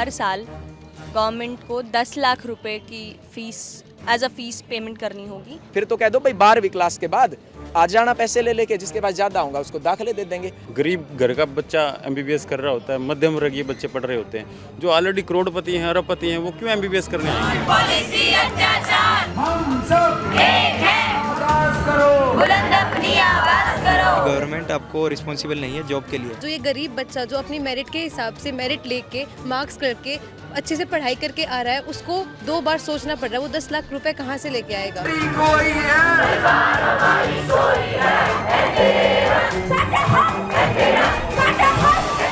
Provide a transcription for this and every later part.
हर साल गवर्नमेंट को 10 लाख रुपए की fees as a fees payment करनी होगी। फिर तो कह दो भाई 12वीं क्लास के बाद आ जाना पैसे ले लेके, जिसके पास ज़्यादा होगा उसको दाखिले दे देंगे। गरीब घर का बच्चा एमबीबीएस कर रहा होता है, मध्यम वर्गीय बच्चे पढ़ रहे होते हैं, जो ऑलरेडी करोड़पति हैं, अरबपति हैं, वो क्यों एमबीबीएस करने आएंगे? पॉलिसी अत्याचार, हम सब एक है, आवाज करो, बुलंद अपनी आवाज करो। गवर्नमेंट आपको रिस्पॉन्सिबल नहीं है जॉब के लिए। जो ये गरीब बच्चा जो अपनी मेरिट के हिसाब से मेरिट लेके मार्क्स करके अच्छे से पढ़ाई करके आ रहा है, उसको 2 बार सोचना पड़ रहा है वो 10 लाख रुपए कहाँ से लेके आएगा।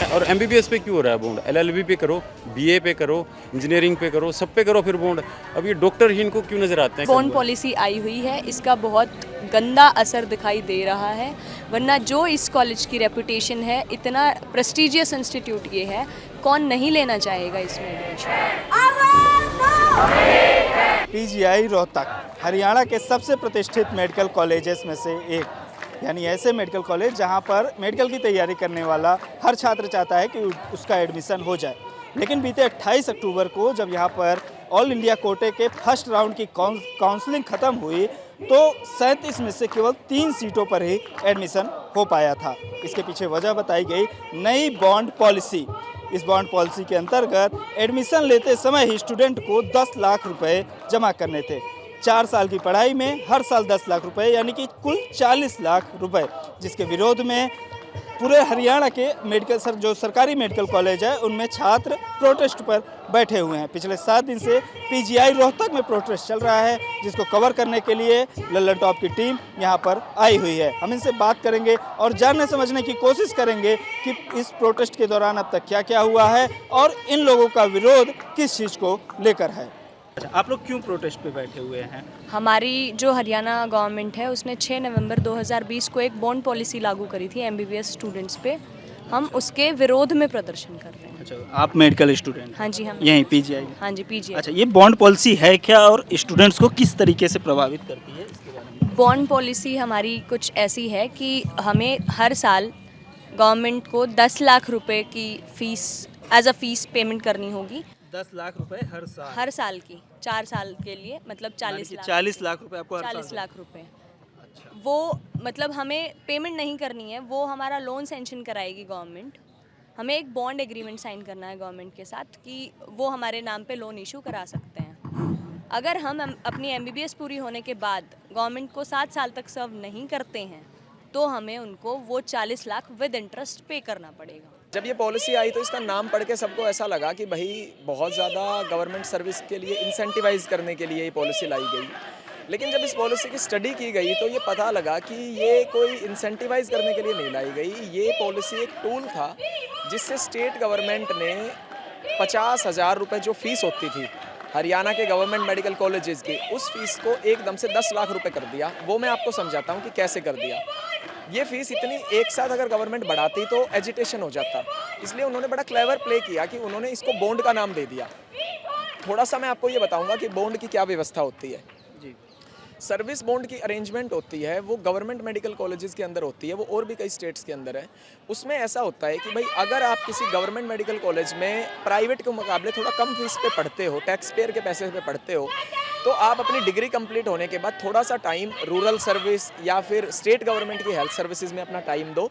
और एमबीबीएस पे क्यों हो रहा है बॉन्ड? एलएलबी पे करो, बीए पे करो, इंजीनियरिंग पे करो, सब पे करो फिर बॉन्ड। अब ये डॉक्टर ही इनको क्यों नजर आते हैं? बॉन्ड पॉलिसी आई हुई है, इसका बहुत गंदा असर दिखाई दे रहा है, वरना जो इस कॉलेज की रेपुटेशन है, इतना प्रेस्टिजियस इंस्टीट्यूट ये है, कौन नहीं लेना चाहेगा इसमें एडमिशन। पीजीआई रोहतक हरियाणा के सबसे प्रतिष्ठित मेडिकल कॉलेजेस में से एक, यानी ऐसे मेडिकल कॉलेज जहां पर मेडिकल की तैयारी करने वाला हर छात्र चाहता है कि उसका एडमिशन हो जाए। लेकिन बीते 28 अक्टूबर को जब यहां पर ऑल इंडिया कोटे के फर्स्ट राउंड की काउंसलिंग ख़त्म हुई तो 37 में से केवल 3 सीटों पर ही एडमिशन हो पाया था। इसके पीछे वजह बताई गई नई बॉन्ड पॉलिसी। इस बॉन्ड पॉलिसी के अंतर्गत एडमिशन लेते समय ही स्टूडेंट को 10 लाख रुपए जमा करने थे। 4 साल की पढ़ाई में हर साल 10 लाख रुपए, यानी कि कुल 40 लाख रुपए, जिसके विरोध में पूरे हरियाणा के जो सरकारी मेडिकल कॉलेज है उनमें छात्र प्रोटेस्ट पर बैठे हुए हैं। पिछले 7 दिन से पीजीआई रोहतक में प्रोटेस्ट चल रहा है, जिसको कवर करने के लिए लल्लन टॉप की टीम यहां पर आई हुई है। हम इनसे बात करेंगे और जानने समझने की कोशिश करेंगे कि इस प्रोटेस्ट के दौरान अब तक क्या क्या हुआ है और इन लोगों का विरोध किस चीज़ को लेकर है। आप लोग क्यों प्रोटेस्ट पे बैठे हुए हैं? हमारी जो हरियाणा गवर्नमेंट है उसने 6 नवंबर 2020 को एक बॉन्ड पॉलिसी लागू करी थी एमबीबीएस स्टूडेंट्स पे, हम उसके विरोध में प्रदर्शन कर रहे हैं। अच्छा, आप मेडिकल स्टूडेंट? हाँ जी, हम यहीं पीजीआई? हाँ जी, पीजीआई। अच्छा, ये बॉन्ड पॉलिसी है क्या और स्टूडेंट्स को किस तरीके से प्रभावित करती है, इसके बारे में? बॉन्ड पॉलिसी हमारी कुछ ऐसी है कि हमें हर साल गवर्नमेंट को 10 लाख रुपए की fees as a fees payment करनी होगी। 10 लाख रुपए हर साल की 4 साल के लिए, मतलब 40 लाख रुपए आपको हर साल 40 लाख रुपए। अच्छा। वो मतलब हमें पेमेंट नहीं करनी है, वो हमारा लोन सैंक्शन कराएगी गवर्नमेंट। हमें एक बॉन्ड एग्रीमेंट साइन करना है गवर्नमेंट के साथ कि वो हमारे नाम पे लोन इशू करा सकते हैं। अगर हम अपनी एमबीबीएस पूरी होने के बाद गवर्नमेंट को 7 साल तक सर्व नहीं करते हैं तो हमें उनको वो 40 लाख विद इंटरेस्ट पे करना पड़ेगा। जब ये पॉलिसी आई तो इसका नाम पढ़ के सबको ऐसा लगा कि भाई बहुत ज़्यादा गवर्नमेंट सर्विस के लिए इंसेंटिवाइज करने के लिए ये पॉलिसी लाई गई। लेकिन जब इस पॉलिसी की स्टडी की गई तो ये पता लगा कि ये कोई इंसेंटिवाइज करने के लिए नहीं लाई गई। ये पॉलिसी एक टूल था जिससे स्टेट गवर्नमेंट ने 50,000 रुपये जो फीस होती थी हरियाणा के गवर्नमेंट मेडिकल कॉलेजेस की, उस फीस को एकदम से 10 लाख रुपए कर दिया। वो मैं आपको समझाता हूँ कि कैसे कर दिया। ये फीस इतनी एक साथ अगर गवर्नमेंट बढ़ाती तो एजिटेशन हो जाता, इसलिए उन्होंने बड़ा क्लेवर प्ले किया कि उन्होंने इसको बॉन्ड का नाम दे दिया। थोड़ा सा मैं आपको ये बताऊंगा कि बॉन्ड की क्या व्यवस्था होती है। जी। सर्विस बॉन्ड की अरेंजमेंट होती है, वो गवर्नमेंट मेडिकल कॉलेजेस के अंदर होती है, वो और भी कई स्टेट्स के अंदर है। उसमें ऐसा होता है कि भाई अगर आप किसी गवर्नमेंट मेडिकल कॉलेज में प्राइवेट के मुकाबले थोड़ा कम फीस पे पढ़ते हो, टैक्स पेयर के पैसे पे पढ़ते हो, तो आप अपनी डिग्री कंप्लीट होने के बाद थोड़ा सा टाइम रूरल सर्विस या फिर स्टेट गवर्नमेंट की हेल्थ सर्विसेज में अपना टाइम दो,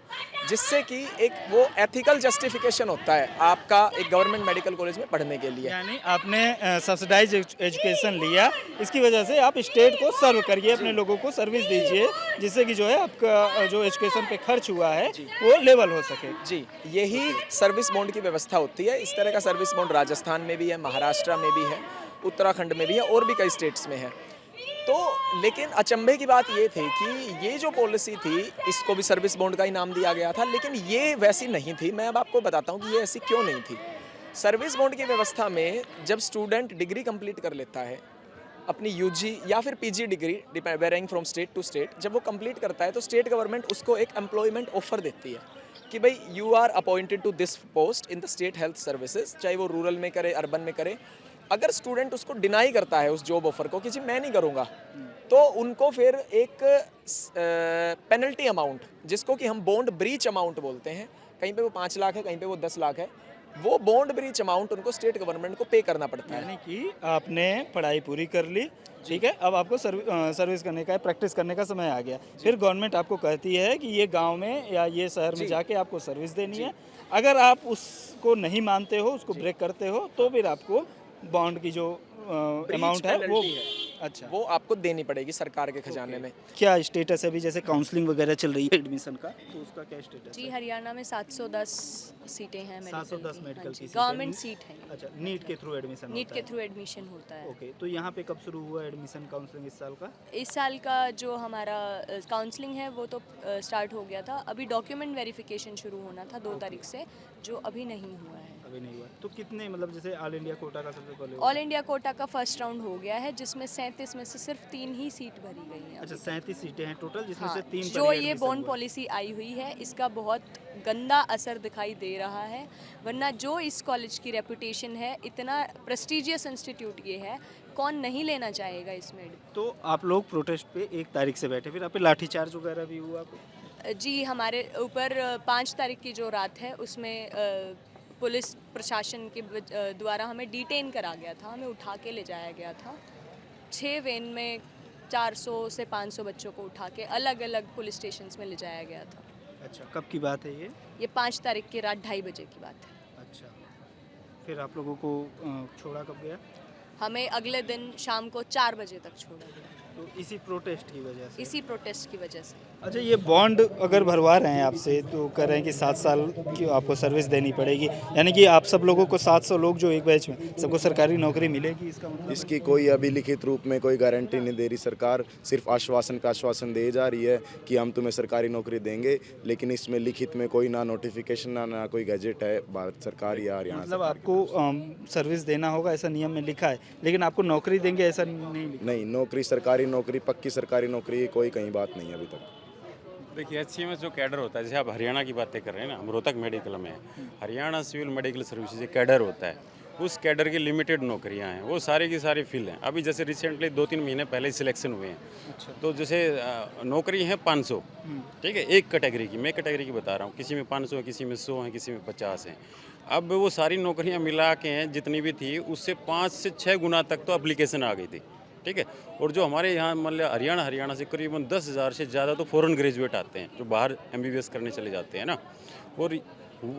जिससे कि एक वो एथिकल जस्टिफिकेशन होता है आपका एक गवर्नमेंट मेडिकल कॉलेज में पढ़ने के लिए। यानी आपने सब्सिडाइज एजुकेशन लिया, इसकी वजह से आप स्टेट को सर्व करिए, अपने लोगों को सर्विस दीजिए, जिससे कि जो है आपका जो एजुकेशन पे खर्च हुआ है वो लेवल हो सके। जी, यही सर्विस बॉन्ड की व्यवस्था होती है। इस तरह का सर्विस बॉन्ड राजस्थान में भी है, महाराष्ट्र में भी है, उत्तराखंड में भी है और भी कई स्टेट्स में है। तो लेकिन अचंभे की बात ये थी कि ये जो पॉलिसी थी इसको भी सर्विस बॉन्ड का ही नाम दिया गया था, लेकिन ये वैसी नहीं थी। मैं अब आपको बताता हूँ कि ये ऐसी क्यों नहीं थी। सर्विस बॉन्ड की व्यवस्था में जब स्टूडेंट डिग्री कंप्लीट कर लेता है, अपनी यूजी या फिर PG degree varying from state to state, जब वो कंप्लीट करता है तो स्टेट गवर्नमेंट उसको एक एम्प्लॉयमेंट ऑफर देती है कि भाई you are appointed to this post in the state health services, चाहे वो रूरल में करे अर्बन में करे। अगर स्टूडेंट उसको डिनाई करता है उस जॉब ऑफर को कि जी मैं नहीं करूँगा, तो उनको फिर एक पेनल्टी अमाउंट, जिसको कि हम बॉन्ड ब्रीच अमाउंट बोलते हैं, कहीं पे वो 5 लाख है, कहीं पे वो 10 लाख है, वो बॉन्ड ब्रीच अमाउंट उनको स्टेट गवर्नमेंट को पे करना पड़ता है। यानी कि आपने पढ़ाई पूरी कर ली, ठीक है, अब आपको सर्विस करने का, प्रैक्टिस करने का समय आ गया। फिर गवर्नमेंट आपको कहती है कि ये गांव में या ये शहर में जाके आपको सर्विस देनी है। अगर आप उसको नहीं मानते हो, उसको ब्रेक करते हो, तो फिर आपको बॉन्ड की जो अमाउंट है वो अच्छा वो आपको देनी पड़ेगी सरकार के खजाने में। क्या स्टेटस है अभी, जैसे काउंसलिंग वगैरह चल रही है एडमिशन का, तो उसका क्या स्टेटस जी है? हरियाणा में 710 सीटें हैं मेडिकल 710 की। मेडिकल हाँ की जी, सीटें। गवर्नमेंट सीट है। अच्छा, नीट के थ्रू एडमिशन नीट होता के है। थ्रू एडमिशन होता है। ओके, तो यहाँ पे कब शुरू हुआ एडमिशन काउंसलिंग इस साल का? इस साल का जो हमारा काउंसलिंग है वो तो स्टार्ट हो गया था। अभी डॉक्यूमेंट वेरिफिकेशन शुरू होना था 2 तारीख से, जो अभी नहीं हुआ है। अभी नहीं हुआ। तो कितने, मतलब जैसे ऑल इंडिया कोटा का सबसे पहले ऑल इंडिया कोटा का फर्स्ट राउंड हो गया है, जिसमें 37 में से सिर्फ 3 ही सीट भरी गई हैं। अच्छा, 37 सीटें हैं टोटल, जिसमें हाँ, से 3 जो ये बॉन्ड पॉलिसी आई हुई है इसका बहुत गंदा असर दिखाई दे रहा है। वरना जो इस कॉलेज की रेपुटेशन है, इतना प्रेस्टिजियस इंस्टीट्यूट ये है, कौन नहीं लेना चाहेगा इसमें। तो आप लोग प्रोटेस्ट पे 1 तारीख से बैठे, फिर आप पे लाठीचार्ज वगैरह भी हुआ आपको? जी, हमारे ऊपर 5 तारीख की जो रात है उसमें पुलिस प्रशासन के द्वारा हमें डिटेन करा गया था, हमें उठा के ले जाया गया था। 6 वैन में 400 से 500 बच्चों को उठा के अलग अलग पुलिस स्टेशंस में ले जाया गया था। अच्छा, कब की बात है ये? ये 5 तारीख की रात 2:30 बजे की बात है। अच्छा, फिर आप लोगों को छोड़ा कब गया? हमें अगले दिन शाम को 4 बजे तक छोड़ा गया, तो इसी प्रोटेस्ट की वजह से? इसी प्रोटेस्ट की वजह से। अच्छा, ये बॉन्ड अगर भरवा रहे हैं आपसे, तो कह रहे हैं कि 7 साल की आपको सर्विस देनी पड़ेगी, यानी कि आप सब लोगों को 700 लोग जो एक बैच में, सबको सरकारी नौकरी मिलेगी, इसका मतलब? इसकी कोई अभी लिखित रूप में कोई गारंटी नहीं दे रही सरकार, सिर्फ आश्वासन पे आश्वासन दे जा रही है कि हम तुम्हें सरकारी नौकरी देंगे, लेकिन इसमें लिखित में कोई ना नोटिफिकेशन ना कोई गैजेट है भारत सरकार या हरियाणा मतलब सरकार आपको सर्विस देना होगा ऐसा नियम में लिखा है, लेकिन आपको नौकरी देंगे ऐसा नहीं लिखा? नहीं, नौकरी सरकारी नौकरी, पक्की सरकारी नौकरी, कोई कहीं बात नहीं है अभी तक। देखिए HCMS जो कैडर होता है, जैसे आप हरियाणा की बातें कर रहे हैं ना, हम रोहतक मेडिकल में है, हरियाणा सिविल मेडिकल सर्विसेज एक कैडर होता है, उस कैडर की लिमिटेड नौकरियां हैं, वो सारी की सारी फिल हैं। अभी जैसे रिसेंटली 2-3 महीने पहले सिलेक्शन हुए हैं, तो जैसे नौकरी है 500, ठीक है, एक कैटेगरी की, मैं कैटेगरी की बता रहा हूँ, किसी में 500 है, किसी में 100 है, किसी में 50 है। अब वो सारी नौकरियाँ मिला के हैं जितनी भी थी, उससे 5 से 6 गुना तक तो एप्लीकेशन आ गई थी, ठीक है। और जो हमारे यहाँ मतलब हरियाणा से करीबन 10,000 से ज़्यादा तो फॉरेन ग्रेजुएट आते हैं, जो बाहर MBBS करने चले जाते हैं ना, और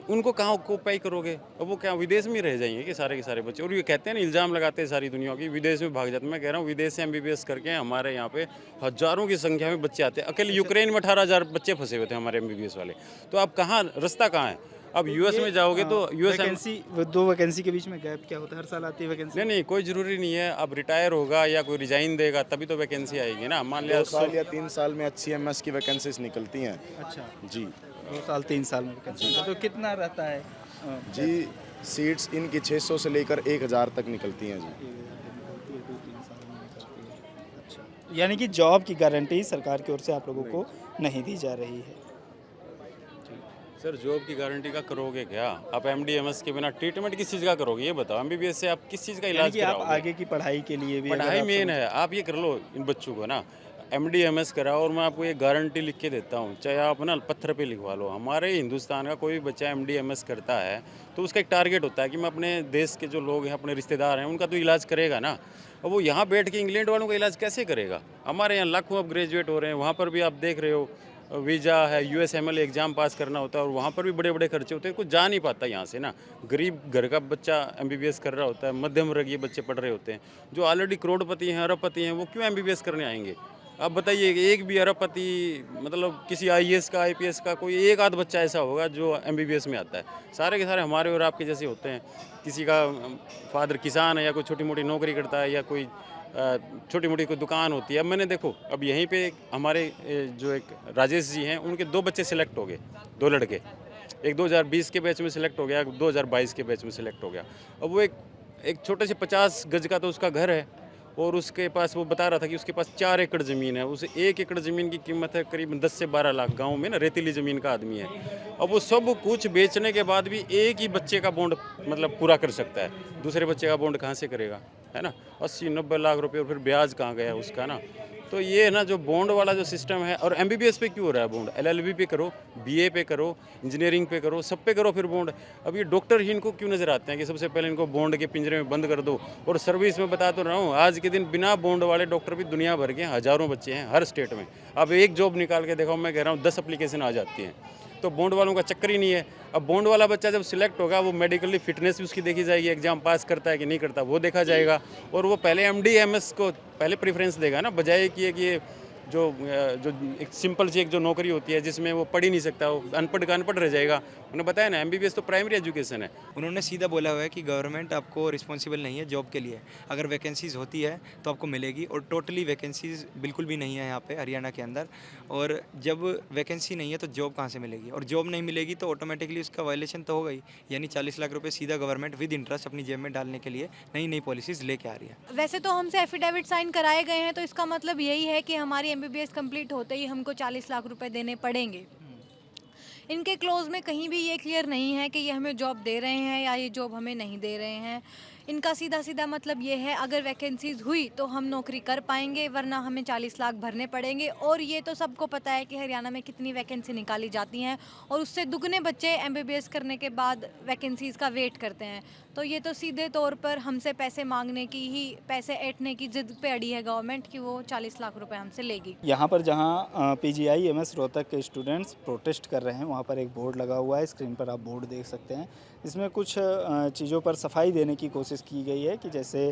उनको कहाँ ऑक्यूपाई करोगे? अब वो क्या विदेश में रह जाएंगे कि सारे के सारे बच्चे? और ये कहते हैं ना, इल्ज़ाम लगाते हैं सारी दुनिया की, विदेश में भाग जाते हैं। मैं कह रहा हूँ विदेश से MBBS करके हमारे यहाँ पे हज़ारों की संख्या में बच्चे आते हैं। अकेले यूक्रेन में 18,000 बच्चे फंसे हुए थे हमारे MBBS वाले। तो अब कहाँ रास्ता कहाँ है? अब US में जाओगे तो US वैकेंसी, 2 वैकेंसी के बीच में गैप क्या होता है? हर साल आती है वैकेंसी? नहीं, कोई ज़रूरी नहीं है। अब रिटायर होगा या कोई रिजाइन देगा तभी तो वैकेंसी आएगी ना। मान लिया 2 साल या 3 साल में HCMS की वैकेंसीज निकलती हैं। अच्छा, जी 2 साल 3 साल में वैकेंसी, तो कितना रहता है? जी, सीट्स इनकी 600 से लेकर 1,000 तक निकलती हैं जी। अच्छा, यानी कि जॉब की गारंटी सरकार की ओर से आप लोगों को नहीं दी जा रही है। सर, जॉब की गारंटी का करोगे क्या? आप MD-MS के बिना ट्रीटमेंट किस चीज़ का करोगे? ये बताओ, MBBS से आप किस चीज़ का यानी इलाज कि आप कराओगे? आगे की पढ़ाई के लिए भी, पढ़ाई मेन है। आप ये कर लो इन बच्चों को ना, MD-MS कराओ, और मैं आपको एक गारंटी लिख के देता हूँ, चाहे आप ना पत्थर पे लिखवा लो। हमारे हिंदुस्तान का कोई भी बच्चा MD-MS करता है तो उसका एक टारगेट होता है कि मैं अपने देश के जो लोग हैं, अपने रिश्तेदार हैं, उनका तो इलाज करेगा ना। अब वो यहाँ बैठ के इंग्लैंड वालों का इलाज कैसे करेगा? हमारे यहाँ लाखों अब ग्रेजुएट हो रहे हैं, वहाँ पर भी आप देख रहे हो, वीज़ा है, USMLE एग्ज़ाम पास करना होता है, और वहाँ पर भी बड़े बड़े खर्चे होते हैं। कुछ जा नहीं पाता यहाँ से ना। गरीब घर का बच्चा MBBS कर रहा होता है, मध्यम वर्गीय बच्चे पढ़ रहे होते हैं, जो ऑलरेडी करोड़पति हैं, अरबपति हैं, वो क्यों MBBS करने आएंगे? अब बताइए कि एक भी अरबपति, मतलब किसी IAS का, IPS का कोई एक आध बच्चा ऐसा होगा जो MBBS में आता है। सारे के सारे हमारे और आपके जैसे होते हैं। किसी का फादर किसान है, या कोई छोटी मोटी नौकरी करता है, या कोई छोटी मोटी कोई दुकान होती है। अब मैंने देखो, अब यहीं पे हमारे जो एक राजेश जी हैं, उनके 2 बच्चे सिलेक्ट हो गए, 2 लड़के। एक 2020 के बैच में सिलेक्ट हो गया, 2022 के बैच में सिलेक्ट हो गया। अब वो एक छोटे से 50 गज का तो उसका घर है, और उसके पास, वो बता रहा था कि उसके पास 4 एकड़ ज़मीन है। उसे 1 एकड़ ज़मीन की कीमत है करीब 10 से 12 लाख। गांव में ना रेतीली ज़मीन का आदमी है। अब वो सब कुछ बेचने के बाद भी एक ही बच्चे का बॉन्ड मतलब पूरा कर सकता है, दूसरे बच्चे का बॉन्ड कहाँ से करेगा? है ना, 80-90 लाख रुपए, और फिर ब्याज कहाँ गया उसका ना। तो ये है ना जो बॉन्ड वाला जो सिस्टम है, और एमबीबीएस पे क्यों हो रहा है बॉन्ड? एलएलबी पे करो, बीए पे करो, इंजीनियरिंग पे करो, सब पे करो फिर बॉन्ड। अब ये डॉक्टर ही इनको क्यों नज़र आते हैं कि सबसे पहले इनको बॉन्ड के पिंजरे में बंद कर दो? और सर्विस में बता तो रहा हूँ, आज के दिन बिना बॉन्ड वाले डॉक्टर भी दुनिया भर के हज़ारों बच्चे हैं हर स्टेट में। अब एक जॉब निकाल के देखो, मैं कह रहा हूँ 10 एप्लीकेशन आ जाती हैं। तो बॉन्ड वालों का चक्कर ही नहीं है। अब बॉन्ड वाला बच्चा जब सिलेक्ट होगा, वो मेडिकली फिटनेस भी उसकी देखी जाएगी, एग्जाम पास करता है कि नहीं करता वो देखा जाएगा, और वो पहले एमडी-एमएस को पहले प्रेफरेंस देगा ना, बजाय कि ये जो एक सिंपल सी एक जो नौकरी होती है जिसमें वो पढ़ ही नहीं सकता, वो अनपढ़ का अनपढ़ रह जाएगा। उन्होंने बताया ना, एमबीबीएस तो प्राइमरी एजुकेशन है। उन्होंने सीधा बोला हुआ है कि गवर्नमेंट आपको रिस्पॉन्सिबल नहीं है जॉब के लिए। अगर वैकेंसीज़ होती है तो आपको मिलेगी, और टोटली वैकेंसीज़ बिल्कुल भी नहीं है यहाँ पे हरियाणा के अंदर। और जब वैकेंसी नहीं है तो जॉब कहाँ से मिलेगी, और जॉब नहीं मिलेगी तो ऑटोमेटिकली उसका वायलेशन तो होगा ही। यानी 40 लाख रुपये सीधा गवर्नमेंट विद इंटरेस्ट अपनी जेब में डालने के लिए नई नई पॉलिसीज़ लेके आ रही है। वैसे तो हमसे एफिडेविट साइन कराए गए हैं, तो इसका मतलब यही है कि हमारी एमबीबीएस कंप्लीट होते ही हमको 40 लाख रुपए देने पड़ेंगे। इनके क्लोज में कहीं भी ये क्लियर नहीं है कि ये हमें जॉब दे रहे हैं या ये जॉब हमें नहीं दे रहे हैं। इनका सीधा सीधा मतलब ये है, अगर वैकेंसीज हुई तो हम नौकरी कर पाएंगे, वरना हमें 40 लाख भरने पड़ेंगे। और ये तो सबको पता है कि हरियाणा में कितनी वैकेंसी निकाली जाती हैं, और उससे दुगने बच्चे एमबीबीएस करने के बाद वैकेंसीज का वेट करते हैं। तो ये तो सीधे तौर पर हमसे पैसे मांगने की ही, पैसे ऐंठने की जिद पे अड़ी है गवर्नमेंट कि वो 40 लाख रुपए हमसे लेगी। यहाँ पर जहाँ PGI-MS रोहतक के स्टूडेंट्स प्रोटेस्ट कर रहे हैं, वहाँ पर एक बोर्ड लगा हुआ है, स्क्रीन पर आप बोर्ड देख सकते हैं। इसमें कुछ चीज़ों पर सफाई देने की कोशिश की गई है कि जैसे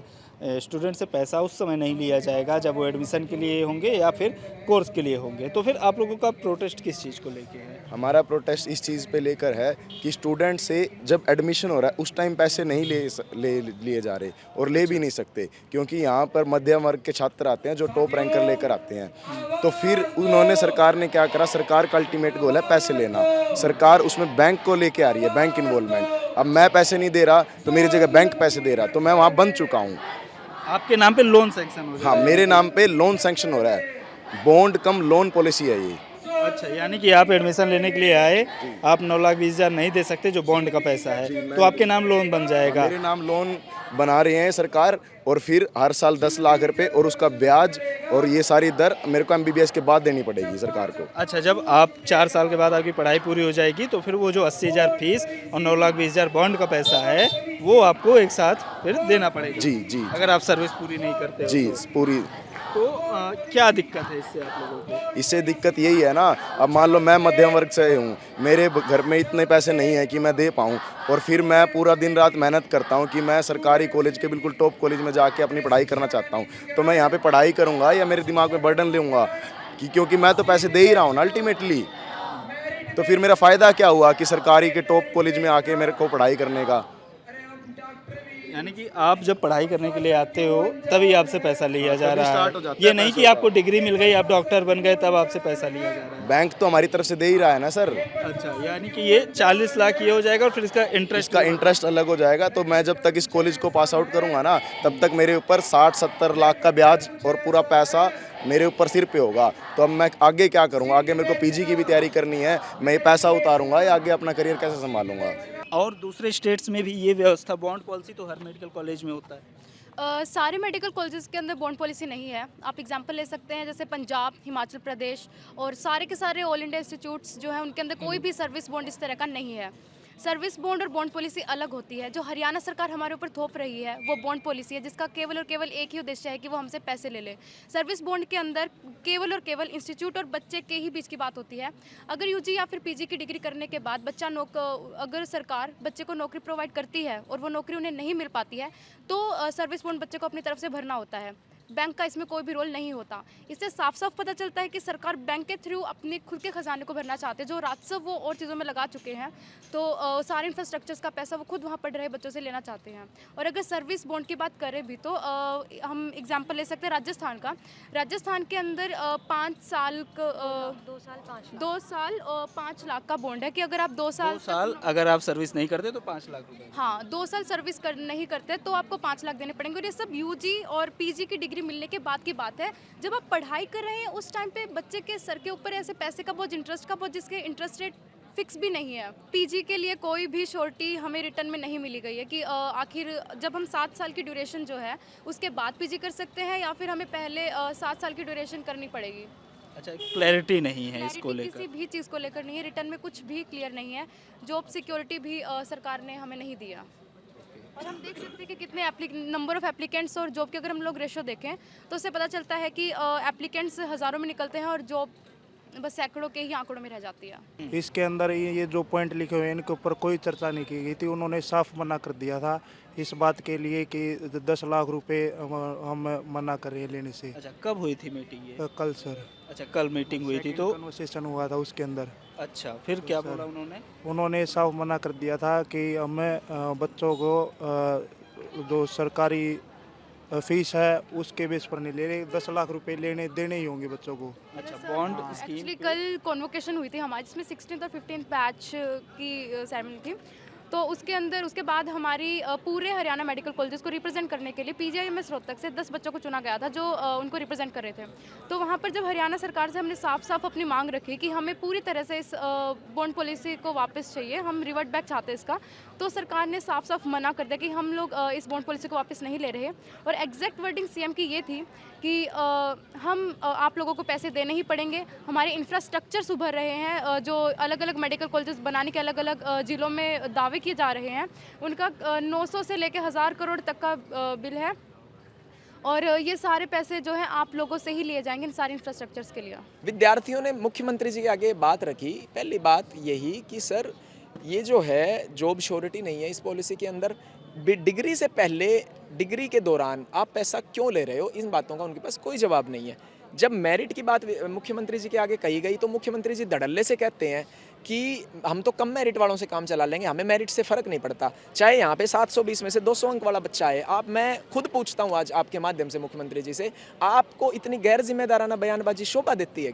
स्टूडेंट से पैसा उस समय नहीं लिया जाएगा जब वो एडमिशन के लिए होंगे या फिर कोर्स के लिए होंगे। तो फिर आप लोगों का प्रोटेस्ट किस चीज़ को लेके है? हमारा प्रोटेस्ट इस चीज़ पे लेकर है कि स्टूडेंट से जब एडमिशन हो रहा है उस टाइम पैसे नहीं लिए जा रहे, और ले भी नहीं सकते, क्योंकि यहाँ पर मध्यम वर्ग के छात्र आते हैं जो टॉप रैंकर लेकर आते हैं। तो फिर उन्होंने, सरकार ने क्या करा, सरकार का अल्टीमेट गोल है पैसे लेना। सरकार उसमें बैंक को लेके आ रही है, बैंक इन्वॉल्वमेंट। अब मैं पैसे नहीं दे रहा तो मेरी जगह बैंक पैसे दे रहा, तो मैं वहाँ बंद चुका हूँ। आपके नाम पे लोन सैंक्शन हो रहा है? हाँ, मेरे नाम पे लोन सैंक्शन हो रहा है। बॉन्ड कम लोन पॉलिसी है ये। अच्छा, यानी कि आप एडमिशन लेने के लिए आए, आप 9,20,000 नहीं दे सकते जो बॉन्ड का पैसा है, तो आपके नाम लोन बन जाएगा। मेरे नाम लोन बना रहे हैं सरकार, और फिर हर साल 10 लाख रुपए और उसका ब्याज और ये सारी दर मेरे को एमबीबीएस के बाद देनी पड़ेगी सरकार को। अच्छा, जब आप 4 साल के बाद आपकी पढ़ाई पूरी हो जाएगी तो फिर वो जो 80,000 फीस और 9,20,000 बॉन्ड का पैसा है वो आपको एक साथ फिर देना पड़ेगा। जी जी, अगर आप सर्विस पूरी नहीं करते हो जी पूरी। तो क्या दिक्कत है इससे आप लोगों को? इससे दिक्कत यही है ना, अब मान लो मैं मध्यम वर्ग से हूँ, मेरे घर में इतने पैसे नहीं है कि मैं दे पाऊँ, और फिर मैं पूरा दिन रात मेहनत करता हूँ कि मैं सरकारी कॉलेज के बिल्कुल टॉप कॉलेज में जाके अपनी पढ़ाई करना चाहता हूँ। तो मैं यहाँ पे पढ़ाई करूँगा या मेरे दिमाग में बर्डन लूँगा कि क्योंकि मैं तो पैसे दे ही रहा हूँ ना अल्टीमेटली, तो फिर मेरा फ़ायदा क्या हुआ कि सरकारी के टॉप कॉलेज में आके मेरे को पढ़ाई करने का। यानी कि आप जब पढ़ाई करने के लिए आते हो तभी आपसे पैसा लिया जा तभी रहा स्टार्ट हो है, जाता ये है नहीं पैसों कि का। आपको डिग्री मिल गई, आप डॉक्टर बन गए तब आपसे पैसा लिया जा रहा है। बैंक तो हमारी तरफ से दे ही रहा है ना सर। अच्छा, यानी कि ये 40 लाख ये हो जाएगा और फिर इसका इंटरेस्ट अलग हो जाएगा। तो मैं जब तक इस कॉलेज को पास आउट करूंगा ना, तब तक मेरे ऊपर 60-70 लाख का ब्याज और पूरा पैसा मेरे ऊपर सिर पे होगा। तो अब मैं आगे क्या करूंगा? आगे मेरे को पीजी की भी तैयारी करनी है, मैं ये पैसा उतारूंगा या आगे अपना करियर कैसे संभालूंगा? और दूसरे स्टेट्स में भी ये व्यवस्था, बॉन्ड पॉलिसी तो हर मेडिकल कॉलेज में होता है। सारे मेडिकल कॉलेजेस के अंदर बॉन्ड पॉलिसी नहीं है। आप एग्जांपल ले सकते हैं जैसे पंजाब, हिमाचल प्रदेश और सारे के सारे ऑल इंडिया इंस्टीट्यूट्स जो हैं उनके अंदर कोई भी सर्विस बॉन्ड इस तरह का नहीं है। सर्विस बॉन्ड और बॉन्ड पॉलिसी अलग होती है। जो हरियाणा सरकार हमारे ऊपर थोप रही है वो बॉन्ड पॉलिसी है, जिसका केवल और केवल एक ही उद्देश्य है कि वो हमसे पैसे ले ले। सर्विस बॉन्ड के अंदर केवल और केवल इंस्टीट्यूट और बच्चे के ही बीच की बात होती है। अगर यूजी या फिर पीजी की डिग्री करने के बाद बच्चा अगर सरकार बच्चे को नौकरी प्रोवाइड करती है और वो नौकरी उन्हें नहीं मिल पाती है तो सर्विस बॉन्ड बच्चे को अपनी तरफ से भरना होता है। बैंक का इसमें कोई भी रोल नहीं होता। इससे साफ साफ पता चलता है कि सरकार बैंक के थ्रू अपने खुद के खजाने को भरना चाहते हैं, जो राजस्व वो और चीज़ों में लगा चुके हैं। तो सारे इंफ्रास्ट्रक्चर्स का पैसा वो खुद वहाँ पढ़ रहे बच्चों से लेना चाहते हैं। और अगर सर्विस बॉन्ड की बात करें भी तो हम एग्जांपल ले सकते हैं राजस्थान का। राजस्थान के अंदर 5 साल 2 साल 5 लाख का बॉन्ड है कि अगर आप 2 साल अगर आप सर्विस नहीं करते तो 5 लाख रुपए। हाँ, 2 साल सर्विस नहीं करते तो आपको 5 लाख देने पड़ेंगे। और ये सब यूजी और पीजी की डिग्री मिलने के बाद की बात है। जब आप पढ़ाई कर रहे हैं उस टाइम पे बच्चे के सर के ऊपर ऐसे पैसे का बोझ, इंटरेस्ट का बोझ, जिसके इंटरेस्ट रेट फिक्स भी नहीं है। पीजी के लिए कोई भी श्योरिटी हमें रिटर्न में नहीं मिली गई है कि आखिर जब हम 7 साल की ड्यूरेशन जो है उसके बाद पीजी कर सकते हैं या फिर हमें पहले 7 साल की ड्यूरेशन करनी पड़ेगी। अच्छा, क्लैरिटी नहीं है इसको Clarity लेकर। किसी भी चीज़ को लेकर नहीं है, रिटर्न में कुछ भी क्लियर नहीं है। जॉब सिक्योरिटी भी सरकार ने हमें नहीं दिया। और हम देख सकते हैं कि कितने नंबर ऑफ एप्लीकेंट्स और जॉब के अगर हम लोग रेशो देखें तो उससे पता चलता है कि एप्लीकेंट्स हज़ारों में निकलते हैं और जॉब बस सैकड़ों के ही आंकड़ों में रह जाती है। इसके अंदर ये जो पॉइंट लिखे हुए हैं इनके ऊपर कोई चर्चा नहीं की गई थी। उन्होंने साफ मना कर दिया था इस बात के लिए कि 10 लाख रुपए हम मना कर रहे हैं लेने से। अच्छा, कब हुई थी मीटिंग ये? कल सर। अच्छा, कल मीटिंग हुई थी तो कन्वर्सेशन हुआ था उसके अंदर। अच्छा, फिर क्या बोला उन्होंने? उन्होंने साफ मना कर दिया था कि हमें बच्चों को जो सरकारी फीस है उसके बेस पर नहीं ले रहे, 10 लाख रुपए देने ही होंगे बच्चों को। अच्छा, बॉन्ड स्कीम एक्चुअली कल कॉन्वोकेशन हुई थी हमारी जिसमें 16th और 15th बैच की सेरेमनी थी। तो उसके अंदर उसके बाद हमारी पूरे हरियाणा मेडिकल कॉलेजेस को रिप्रेजेंट करने के लिए पीजीआईएमएस रोहतक से 10 बच्चों को चुना गया था जो उनको रिप्रेजेंट कर रहे थे। तो वहाँ पर जब हरियाणा सरकार से हमने साफ साफ अपनी मांग रखी कि हमें पूरी तरह से इस बॉन्ड पॉलिसी को वापस चाहिए, हम रिवर्ट बैक चाहते हैं इसका, तो सरकार ने साफ साफ मना कर दिया कि हम लोग इस बॉन्ड पॉलिसी को वापस नहीं ले रहे। और एग्जैक्ट वर्डिंग सीएम की ये थी कि हम आप लोगों को पैसे देने ही पड़ेंगे, हमारे इंफ्रास्ट्रक्चर्स उभर रहे हैं, जो अलग अलग मेडिकल कॉलेजेस बनाने के अलग अलग जिलों में दावे किए जा रहे हैं, उनका 900 से लेकर 1000 करोड़ तक का बिल है और ये सारे पैसे जो हैं आप लोगों से ही लिए जाएंगे इन सारे इंफ्रास्ट्रक्चर्स के लिए। विद्यार्थियों ने मुख्यमंत्री जी के आगे बात रखी। पहली बात यही कि सर ये जो है जॉब श्योरिटी नहीं है इस पॉलिसी के अंदर। डिग्री से पहले, डिग्री के दौरान आप पैसा क्यों ले रहे हो, इन बातों का उनके पास कोई जवाब नहीं है। जब मेरिट की बात मुख्यमंत्री जी के आगे कही गई तो मुख्यमंत्री जी धड़ल्ले से कहते हैं कि हम तो कम मेरिट वालों से काम चला लेंगे, हमें मेरिट से फ़र्क नहीं पड़ता, चाहे यहाँ पे 720 में से 200 अंक वाला बच्चा है। मैं खुद पूछता हूँ आज आपके माध्यम से मुख्यमंत्री जी से, आपको इतनी गैर जिम्मेदाराना बयानबाजी शोभा देती है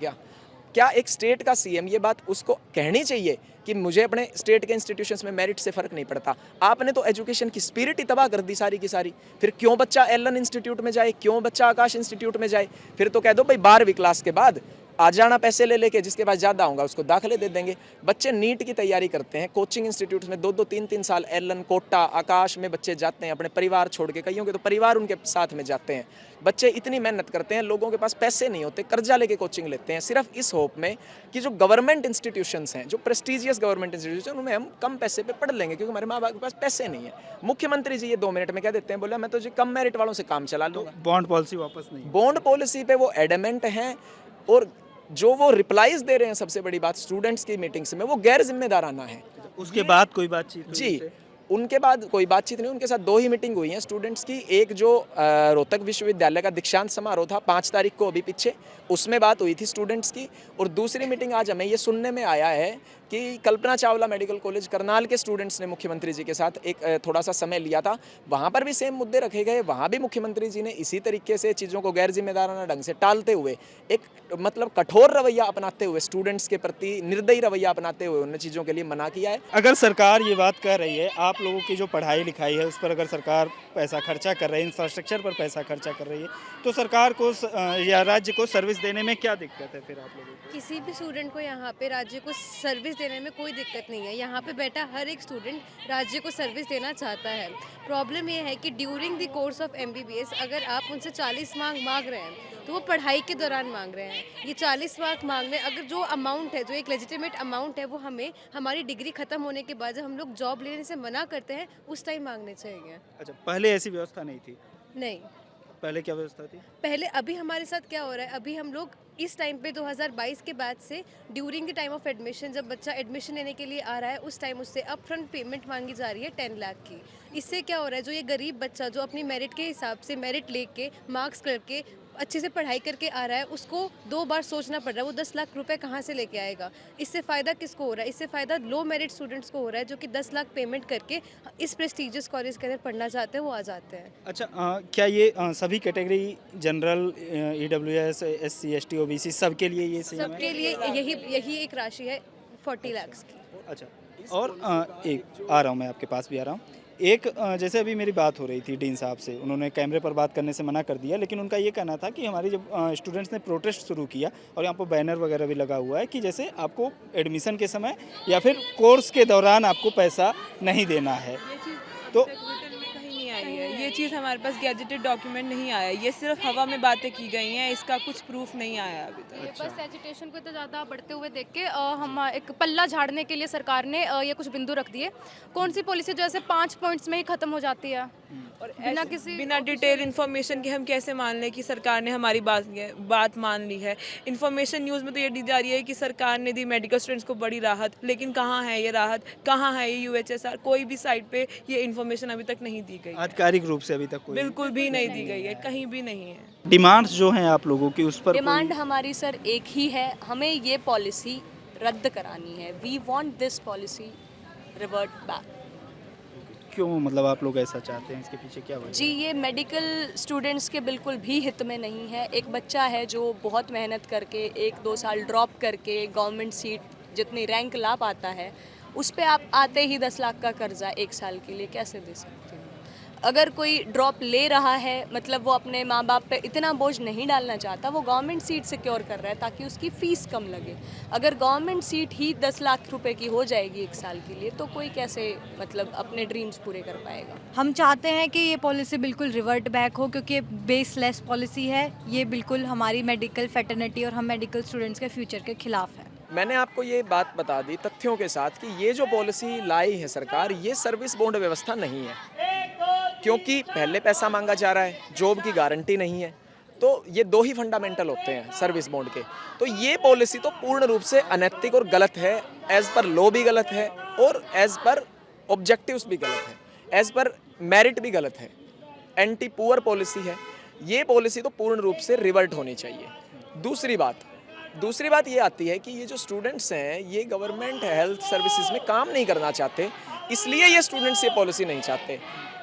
क्या एक स्टेट का सीएम ये बात उसको कहनी चाहिए कि मुझे अपने स्टेट के इंस्टीट्यूशंस में मेरिट से फ़र्क नहीं पड़ता? आपने तो एजुकेशन की स्पिरिट ही तबाह कर दी सारी की सारी। फिर क्यों बच्चा एलन इंस्टीट्यूट में जाए, क्यों बच्चा आकाश इंस्टीट्यूट में जाए? फिर तो कह दो भाई 12वीं क्लास के बाद आ जाना पैसे ले लेके, जिसके पास ज़्यादा होगा उसको दाखिले दे देंगे। बच्चे नीट की तैयारी करते हैं कोचिंग इंस्टीट्यूट में 2-2 3-3 साल, एलन, कोटा, आकाश में बच्चे जाते हैं अपने परिवार छोड़ के, कईयों के तो परिवार उनके साथ में जाते हैं। बच्चे इतनी मेहनत करते हैं, लोगों के पास पैसे नहीं होते, कर्जा लेके कोचिंग लेते हैं सिर्फ इस होप में कि जो गवर्नमेंट इंस्टीट्यूशंस हैं, जो प्रेस्टीजियस गवर्नमेंट इंस्टीट्यूशन, उनमें हम कम पैसे पे पढ़ लेंगे क्योंकि हमारे माँ बाप के पास पैसे नहीं है। मुख्यमंत्री जी ये 2 मिनट में कह देते हैं, बोला मैं तो जी कम मेरिट वालों से काम चला लूँगा। बॉन्ड पॉलिसी वापस नहीं? बॉन्ड पॉलिसी पे वो एडमेंट हैं और जो वो रिप्लाईज दे रहे हैं, सबसे बड़ी बात स्टूडेंट्स की मीटिंग्स में वो गैर जिम्मेदाराना है। उसके बाद कोई बातचीत हुई जी, उससे? उनके बाद कोई बातचीत नहीं। उनके साथ 2 ही मीटिंग हुई हैं स्टूडेंट्स की। एक जो रोहतक विश्वविद्यालय का दीक्षांत समारोह था 5 तारीख को अभी पीछे, उसमें बात हुई थी स्टूडेंट्स की। और दूसरी मीटिंग आज हमें ये सुनने में आया है कि कल्पना चावला मेडिकल कॉलेज करनाल के स्टूडेंट्स ने मुख्यमंत्री जी के साथ एक थोड़ा सा समय लिया था, वहाँ पर भी सेम मुद्दे रखे गए। वहाँ भी मुख्यमंत्री जी ने इसी तरीके से चीज़ों को गैर जिम्मेदाराना ढंग से टालते हुए, एक मतलब कठोर रवैया अपनाते हुए, स्टूडेंट्स के प्रति निर्दयी रवैया अपनाते हुए उन चीज़ों के लिए मना किया है। अगर सरकार ये बात कर रही है, आप लोगों की जो पढ़ाई लिखाई है उस पर अगर सरकार पैसा खर्चा कर रही है, इंफ्रास्ट्रक्चर पर पैसा खर्चा कर रही है, तो सरकार को या राज्य को सर्विस देने में क्या दिक्कत है फिर आप लोगों को? किसी भी स्टूडेंट को यहाँ पे राज्य को सर्विस देने में कोई दिक्कत नहीं है। यहाँ पे बैठा हर एक स्टूडेंट राज्य को सर्विस देना चाहता है। प्रॉब्लम ये है कि during the course of MBBS अगर आप उनसे 40 मांग रहे हैं तो वो पढ़ाई के दौरान मांग रहे हैं। ये 40 मार्क मांगने, अगर जो अमाउंट है, जो एक लेजिटिमेट अमाउंट है, वो हमें हमारी डिग्री खत्म होने के बाद जब हम लोग जॉब लेने से मना करते हैं उस टाइम मांगने चाहिए। अच्छा, पहले ऐसी व्यवस्था नहीं थी? नहीं, पहले क्या व्यवस्था थी? पहले अभी हमारे साथ क्या हो रहा है, अभी हम लोग इस टाइम पे 2022 के बाद से during the time of admission, जब बच्चा एडमिशन लेने के लिए आ रहा है उस टाइम उससे अप फ्रंट पेमेंट मांगी जा रही है 10 लाख की। इससे क्या हो रहा है, जो ये गरीब बच्चा जो अपनी मेरिट के हिसाब से मेरिट लेके मार्क्स करके अच्छे से पढ़ाई करके आ रहा है, उसको 2 बार सोचना पड़ रहा है वो 10 लाख रुपए कहाँ से लेके आएगा। इससे फ़ायदा किसको हो रहा है? इससे फ़ायदा लो मेरिट स्टूडेंट्स को हो रहा है जो कि 10 लाख पेमेंट करके इस प्रेस्टीजियस कॉलेज के अंदर पढ़ना चाहते हैं, वो आ जाते हैं। अच्छा, क्या ये सभी category general, EWS, SC, ST, OBC सबके लिए ये सेम है? सबके लिए यही एक राशि है 40 लाख की। अच्छा, और एक आ रहा हूँ, मैं आपके पास भी आ रहा हूँ। एक जैसे अभी मेरी बात हो रही थी डीन साहब से, उन्होंने कैमरे पर बात करने से मना कर दिया, लेकिन उनका ये कहना था कि हमारी जब स्टूडेंट्स ने प्रोटेस्ट शुरू किया और यहाँ पर बैनर वगैरह भी लगा हुआ है कि जैसे आपको एडमिशन के समय या फिर कोर्स के दौरान आपको पैसा नहीं देना है। तो ये चीज़ हमारे पास गैजेटेड डॉक्यूमेंट नहीं आया, ये सिर्फ हवा में बातें की गई हैं, इसका कुछ प्रूफ नहीं आया अभी तक। ये बस एजुटेशन को इतना ज़्यादा बढ़ते हुए देख के हम एक पल्ला झाड़ने के लिए सरकार ने ये कुछ बिंदु रख दिए। कौन सी पॉलिसी जो ऐसे 5 पॉइंट्स में ही ख़त्म हो जाती है और बिना डिटेल इन्फॉर्मेशन के हम कैसे मान लें कि सरकार ने हमारी बात मान ली है। इन्फॉर्मेशन न्यूज़ में तो ये दी जा रही है कि सरकार ने दी मेडिकल स्टूडेंट्स को बड़ी राहत, लेकिन कहाँ है ये राहत, कहाँ है ये UHSR, कोई भी साइट पे ये इन्फॉर्मेशन अभी तक नहीं दी गई, आधिकारिक रूप से अभी तक कोई बिल्कुल भी नहीं दी गई है, कहीं भी नहीं है। डिमांड्स जो हैं आप लोगों की, उस पर डिमांड हमारी सर एक ही है, हमें ये पॉलिसी रद्द करानी है। We want this policy revert back. क्यों, मतलब आप लोग ऐसा चाहते हैं, इसके पीछे क्या वजह? जी, ये मेडिकल स्टूडेंट्स के बिल्कुल भी हित में नहीं है। एक बच्चा है जो बहुत मेहनत करके 1-2 साल ड्रॉप करके गवर्नमेंट सीट जितनी रैंक ला पाता है, उस पे आप आते ही 10 लाख का कर्जा 1 साल के लिए कैसे दे सकते हो? अगर कोई ड्रॉप ले रहा है, मतलब वो अपने माँ बाप पे इतना बोझ नहीं डालना चाहता, वो गवर्नमेंट सीट सिक्योर कर रहा है ताकि उसकी फ़ीस कम लगे। अगर गवर्नमेंट सीट ही 10 लाख रुपए की हो जाएगी 1 साल के लिए, तो कोई कैसे मतलब अपने ड्रीम्स पूरे कर पाएगा? हम चाहते हैं कि ये पॉलिसी बिल्कुल रिवर्ट बैक हो, क्योंकि बेसलेस पॉलिसी है। ये बिल्कुल हमारी मेडिकल फैटर्निटी और हम मेडिकल स्टूडेंट्स के फ्यूचर के खिलाफ है। मैंने आपको ये बात बता दी तथ्यों के साथ कि ये जो पॉलिसी लाई है सरकार, ये सर्विस बॉन्ड व्यवस्था नहीं है, क्योंकि पहले पैसा मांगा जा रहा है, जॉब की गारंटी नहीं है। तो ये 2 ही फंडामेंटल होते हैं सर्विस बॉन्ड के। तो ये पॉलिसी तो पूर्ण रूप से अनैतिक और गलत है, एज़ पर लॉ भी गलत है और एज़ पर ऑब्जेक्टिव्स भी गलत है, एज़ पर मेरिट भी गलत है, एंटी पुअर पॉलिसी है। ये पॉलिसी तो पूर्ण रूप से रिवर्ट होनी चाहिए। दूसरी बात ये आती है कि ये जो स्टूडेंट्स हैं, ये गवर्नमेंट हेल्थ सर्विसेज में काम नहीं करना चाहते, इसलिए ये स्टूडेंट्स ये पॉलिसी नहीं चाहते।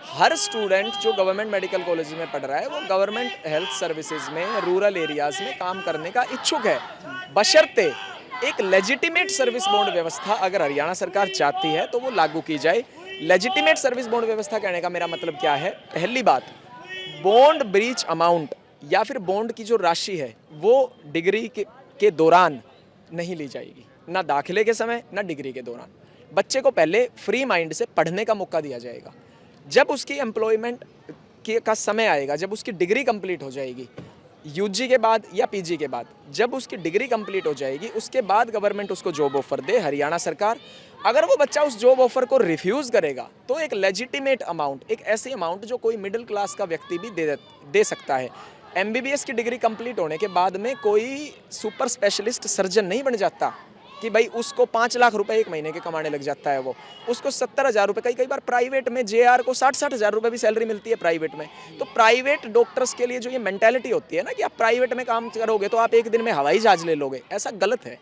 हर स्टूडेंट जो गवर्नमेंट मेडिकल कॉलेज में पढ़ रहा है, वो गवर्नमेंट हेल्थ सर्विसेज में रूरल एरियाज़ में काम करने का इच्छुक है, बशर्ते एक लेजिटिमेट सर्विस बॉन्ड व्यवस्था अगर हरियाणा सरकार चाहती है तो वो लागू की जाए। लेजिटिमेट सर्विस बॉन्ड व्यवस्था कहने का मेरा मतलब क्या है? पहली बात, बॉन्ड ब्रीच अमाउंट या फिर बॉन्ड की जो राशि है वो डिग्री के दौरान नहीं ली जाएगी, ना दाखिले के समय ना डिग्री के दौरान। बच्चे को पहले फ्री माइंड से पढ़ने का मौका दिया जाएगा। जब उसकी एम्प्लॉयमेंट का समय आएगा, जब उसकी डिग्री कंप्लीट हो जाएगी, यूजी के बाद या पीजी के बाद, जब उसकी डिग्री कंप्लीट हो जाएगी, उसके बाद गवर्नमेंट उसको जॉब ऑफर दे, हरियाणा सरकार। अगर वो बच्चा उस जॉब ऑफर को रिफ्यूज़ करेगा तो एक लेजिटिमेट अमाउंट, एक ऐसी अमाउंट जो कोई मिडिल क्लास का व्यक्ति भी दे सकता है। MBBS की डिग्री कंप्लीट होने के बाद में कोई सुपर स्पेशलिस्ट सर्जन नहीं बन जाता कि भाई उसको 5 लाख रुपए 1 महीने के कमाने लग जाता है। वो उसको 70,000 रुपये, कई बार प्राइवेट में JR को 60-60 हज़ार रुपये भी सैलरी मिलती है प्राइवेट में। तो प्राइवेट डॉक्टर्स के लिए जो ये मेंटालिटी होती है ना कि आप प्राइवेट में काम करोगे तो आप एक दिन में हवाई जहाज ले लोगे, ऐसा गलत है।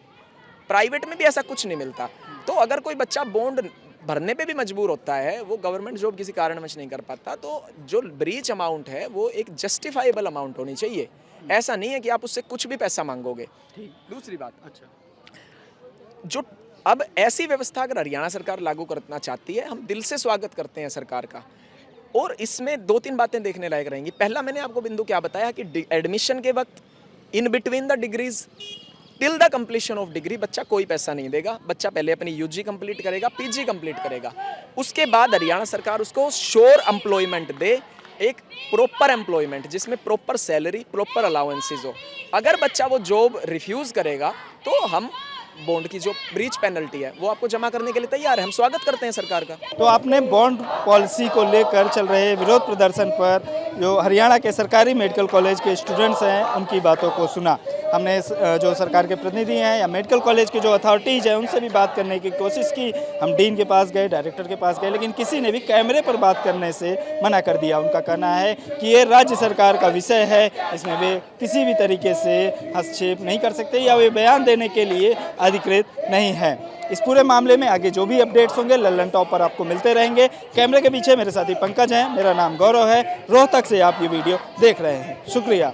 प्राइवेट में भी ऐसा कुछ नहीं मिलता। तो अगर कोई बच्चा बॉन्ड भरने पे भी मजबूर होता है, वो गवर्नमेंट जॉब किसी कारणवश नहीं कर पाता, तो जो ब्रीच अमाउंट है वो एक जस्टिफाइबल अमाउंट होनी चाहिए। ऐसा नहीं है कि आप उससे कुछ भी पैसा मांगोगे। दूसरी बात, अच्छा, जो अब ऐसी व्यवस्था अगर हरियाणा सरकार लागू करना चाहती है, हम दिल से स्वागत करते हैं सरकार का। और इसमें 2-3 बातें देखने लायक रहेंगी। पहला, मैंने आपको बिंदु क्या बताया कि एडमिशन के वक्त in between the degrees till the completion of degree बच्चा कोई पैसा नहीं देगा। बच्चा पहले अपनी UG कंप्लीट करेगा, PG कंप्लीट करेगा, उसके बाद हरियाणा सरकार उसको श्योर एम्प्लॉयमेंट दे, एक प्रॉपर एम्प्लॉयमेंट जिसमें प्रॉपर सैलरी, प्रॉपर अलाउंसेज हो। अगर बच्चा वो जॉब रिफ्यूज़ करेगा तो हम बॉन्ड की जो ब्रीच पेनल्टी है वो आपको जमा करने के लिए तैयार है। हम स्वागत करते हैं सरकार का। तो आपने बॉन्ड पॉलिसी को लेकर चल रहे विरोध प्रदर्शन पर जो हरियाणा के सरकारी मेडिकल कॉलेज के स्टूडेंट्स हैं उनकी बातों को सुना। हमने जो सरकार के प्रतिनिधि हैं या मेडिकल कॉलेज के जो अथॉरिटीज़ हैं उनसे भी बात करने की कोशिश की। हम डीन के पास गए, डायरेक्टर के पास गए, लेकिन किसी ने भी कैमरे पर बात करने से मना कर दिया। उनका कहना है कि ये राज्य सरकार का विषय है, इसमें वे किसी भी तरीके से हस्तक्षेप नहीं कर सकते या वे बयान देने के लिए अधिकृत नहीं है। इस पूरे मामले में आगे जो भी अपडेट्स होंगे लल्लन टॉप पर आपको मिलते रहेंगे। कैमरे के पीछे मेरे साथी पंकज हैं, मेरा नाम गौरव है। रोहतक से आप ये वीडियो देख रहे हैं। शुक्रिया।